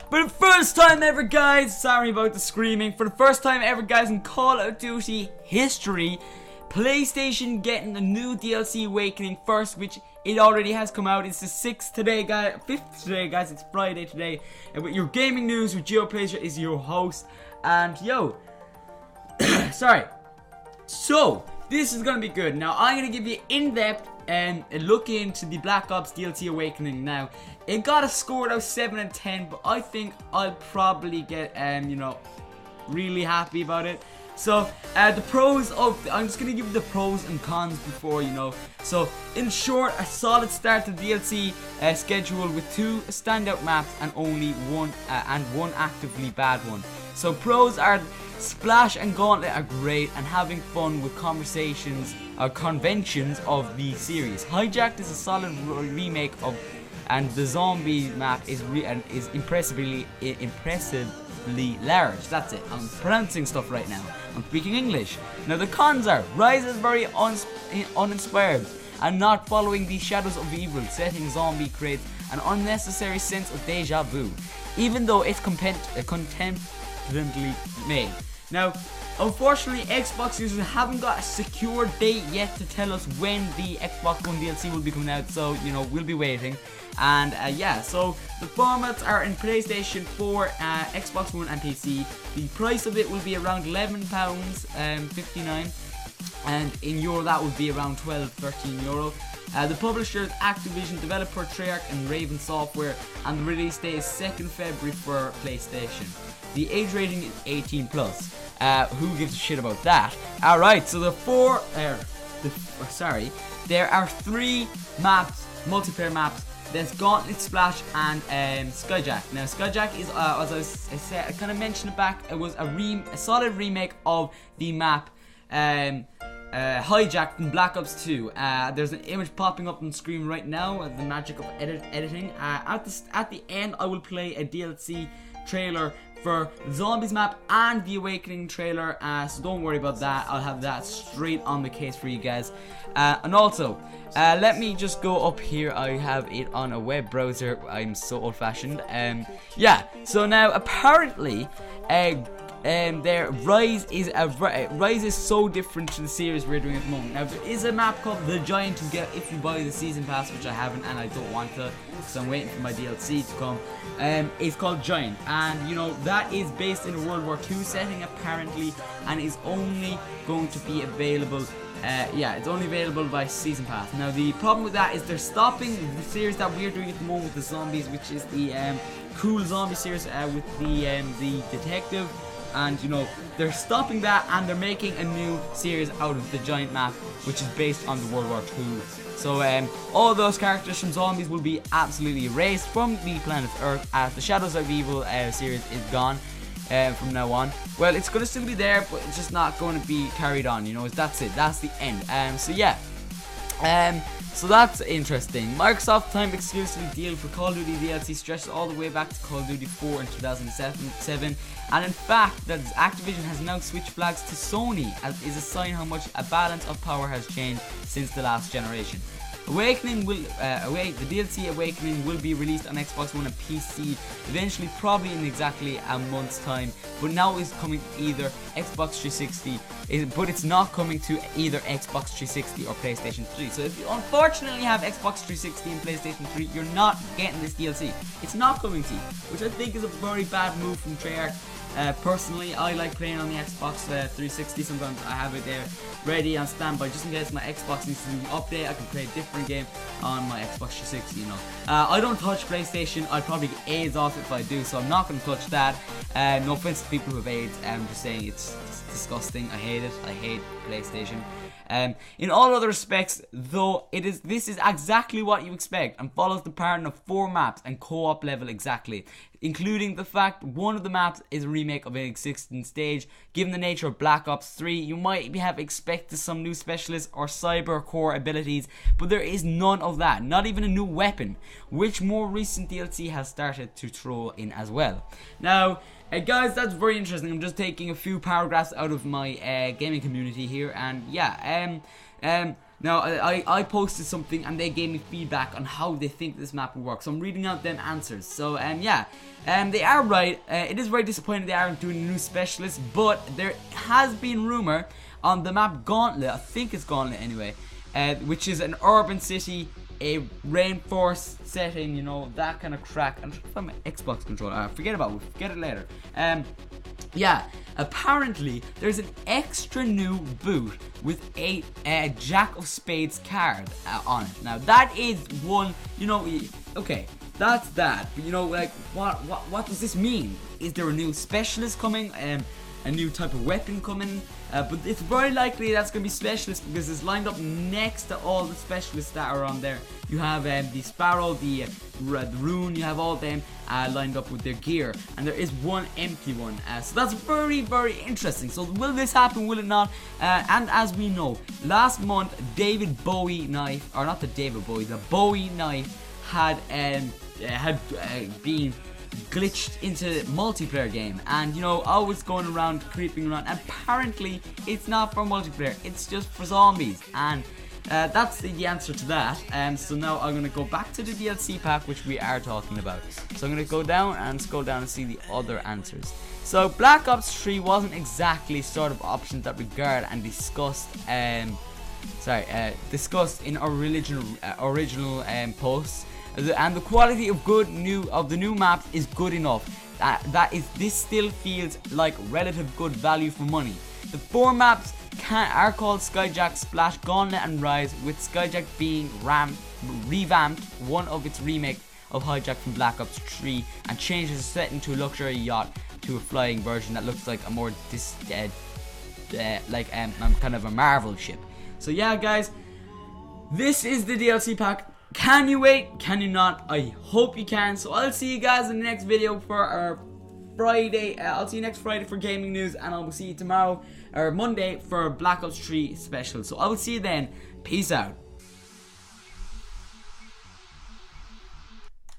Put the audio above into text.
For the first time ever, guys, sorry about the screaming, for the first time ever, guys, in Call of Duty history, PlayStation getting a new DLC Awakening first, which it already has come out. It's the 6th today, guys, 5th today, guys. It's Friday today. And with your gaming news with GeoPlaysure is your host. And yo, sorry. So this is gonna be good. Now I'm gonna give you in-depth a look into the Black Ops DLC Awakening. Now it got a score out 7 and 10, but I think I'll probably get you know, really happy about it. So the pros of I'm just gonna give you the pros and cons before, you know. So in short, a solid start to the DLC schedule with 2 standout maps and only one actively bad one. So pros are Splash and Gauntlet are great, and having fun with conventions of the series. Hijacked is a solid remake of, and the zombie map is impressively large. That's it. I'm pronouncing stuff right now. I'm speaking English. Now the cons are Rise is very uninspired and not following the shadows of evil. Setting zombie creates an unnecessary sense of deja vu, even though it's contemptibly made. Now, unfortunately, Xbox users haven't got a secure date yet to tell us when the Xbox One DLC will be coming out, so, you know, we'll be waiting. And yeah, so the formats are in PlayStation 4, Xbox One and PC. The price of it will be around £11.59, and in euro that would be around 12-13 euro. The publisher is Activision, developer Treyarch and Raven Software, and the release date is 2nd February for PlayStation. The age rating is 18+. Who gives a shit about that? Alright, so there are 3 maps, multiplayer maps. There's Gauntlet, Splash, and Skyjack. Now, Skyjack is, as I kind of mentioned it back, it was a solid remake of the map Hijacked in Black Ops 2. There's an image popping up on the screen right now, the magic of editing. At the end, I will play a DLC trailer for the Zombies map and the Awakening trailer, so don't worry about that. I'll have that straight on the case for you guys. And also, let me just go up here. I have it on a web browser. I'm so old-fashioned. Yeah, so now apparently Rise is so different to the series we're doing at the moment. Now there is a map called The Giant to get if you buy the season pass, which I haven't and I don't want to, because I'm waiting for my DLC to come. It's called Giant, and you know that is based in a World War II setting apparently, and is only going to be available. It's only available by season pass. Now the problem with that is they're stopping the series that we're doing at the moment with the zombies, which is the cool zombie series with the detective. And you know, they're stopping that and they're making a new series out of the Giant map, which is based on the World War II. So all those characters from zombies will be absolutely erased from the planet Earth, as the Shadows of Evil series is gone from now on. Well, it's going to still be there, but it's just not going to be carried on, you know. That's it, that's the end. So yeah, so that's interesting. Microsoft time exclusively deal for Call of Duty DLC stretches all the way back to Call of Duty 4 in 2007, and in fact that Activision has now switched flags to Sony, as is a sign how much a balance of power has changed since the last generation. The DLC Awakening will be released on Xbox One and PC eventually, probably in exactly a month's time, but now it's coming to either Xbox 360, but it's not coming to either Xbox 360 or PlayStation 3. So if you unfortunately have Xbox 360 and PlayStation 3, you're not getting this DLC. It's not coming to you, which I think is a very bad move from Treyarch. Personally, I like playing on the Xbox 360. Sometimes I have it there ready on standby just in case my Xbox needs to do an update. I can play a different game on my Xbox 360, you know. I don't touch PlayStation. I'd probably get AIDS off if I do, so I'm not going to touch that. No offense to people who have AIDS. I'm just saying it's disgusting. I hate it. I hate PlayStation. In all other respects, though, this is exactly what you expect and follows the pattern of 4 maps and co-op level exactly, including the fact one of the maps is a remake of an existing stage. Given the nature of Black Ops 3, you might have expected some new specialists or cyber core abilities, but there is none of that, not even a new weapon, which more recent DLC has started to throw in as well. Now, guys, that's very interesting. I'm just taking a few paragraphs out of my gaming community here, and yeah, Now, I posted something and they gave me feedback on how they think this map will work. So I'm reading out them answers. So, yeah. They are right. It is very disappointing they aren't doing a new specialist. But there has been rumor on the map Gauntlet. I think it's Gauntlet anyway. Which is an urban city, a rainforest setting, you know, that kind of crack. I'm trying to find my Xbox controller. Forget about it. We'll forget it later. Yeah, apparently there's an extra new boot with a Jack of Spades card on it. Now that is one, you know, okay, that's that. But you know, like, what does this mean? Is there a new specialist coming? A new type of weapon coming? But it's very likely that's going to be specialist because it's lined up next to all the specialists that are on there. You have the Sparrow, the Rune, you have all them lined up with their gear, and there is one empty one. So that's very, very interesting. So will this happen? Will it not? And as we know, last month David Bowie knife, or not the David Bowie, the Bowie knife had been glitched into multiplayer game, and you know, always going around, creeping around. Apparently it's not for multiplayer, it's just for zombies, and that's the answer to that. So now I'm gonna go back to the DLC pack, which we are talking about. So I'm gonna go down and scroll down and see the other answers. So Black Ops 3 wasn't exactly sort of options that we regard and discussed discussed in our original posts. And the quality of the new maps is good enough. This still feels like relative good value for money. The 4 maps are called Skyjack, Splash, Gauntlet, and Rise, with Skyjack being revamped, one of its remake of Hijack from Black Ops 3, and changes the setting to a luxury yacht to a flying version that looks like a more kind of a Marvel ship. So yeah, guys, this is the DLC pack. Can you wait? Can you not? I hope you can. So I'll see you guys in the next video for our Friday. I'll see you next Friday for gaming news, and I will see you tomorrow or Monday for Black Ops 3 special. So I will see you then. Peace out.